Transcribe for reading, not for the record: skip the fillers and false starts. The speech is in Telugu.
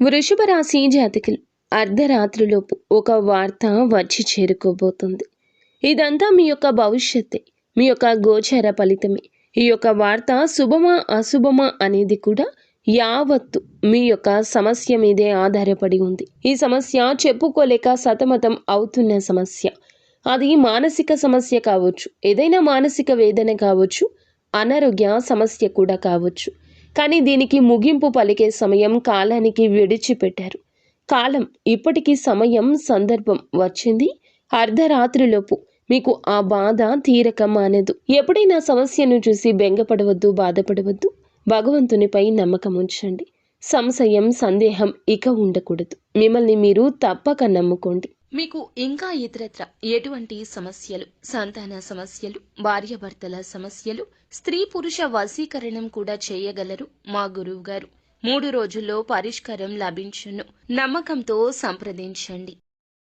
వృషభ రాశి జాతకులు అర్ధరాత్రిలోపు ఒక వార్త వచ్చి చేరుకోబోతుంది. ఇదంతా మీ యొక్క భవిష్యత్తే, మీ యొక్క గోచర ఫలితమే. ఈ యొక్క వార్త శుభమా అశుభమా అనేది కూడా యావత్తు మీ యొక్క సమస్య మీదే ఆధారపడి ఉంది. ఈ సమస్య చెప్పుకోలేక సతమతం అవుతున్న సమస్య. అది మానసిక సమస్య కావచ్చు, ఏదైనా మానసిక వేదన కావచ్చు, అనారోగ్య సమస్య కూడా కావచ్చు. కానీ దీనికి ముగింపు పలికే సమయం కాలానికి విడిచిపెట్టారు. కాలం ఇప్పటికీ సమయం సందర్భం వచ్చింది. అర్ధరాత్రిలోపు మీకు ఆ బాధ తీరక మానదు. ఎప్పుడైనా సమస్యను చూసి బెంగపడవద్దు, బాధపడవద్దు. భగవంతునిపై నమ్మకం ఉంచండి. సంశయం, సందేహం ఇక ఉండకూడదు. మిమ్మల్ని మీరు తప్పక నమ్ముకోండి. మీకు ఇంకా ఇతరత్ర ఎటువంటి సమస్యలు, సంతాన సమస్యలు, భార్యాభర్తల సమస్యలు, స్త్రీ పురుష వశీకరణం కూడా చేయగలరు మా గురువు గారు. 3 రోజుల్లో పరిష్కారం లభించును. నమ్మకంతో సంప్రదించండి.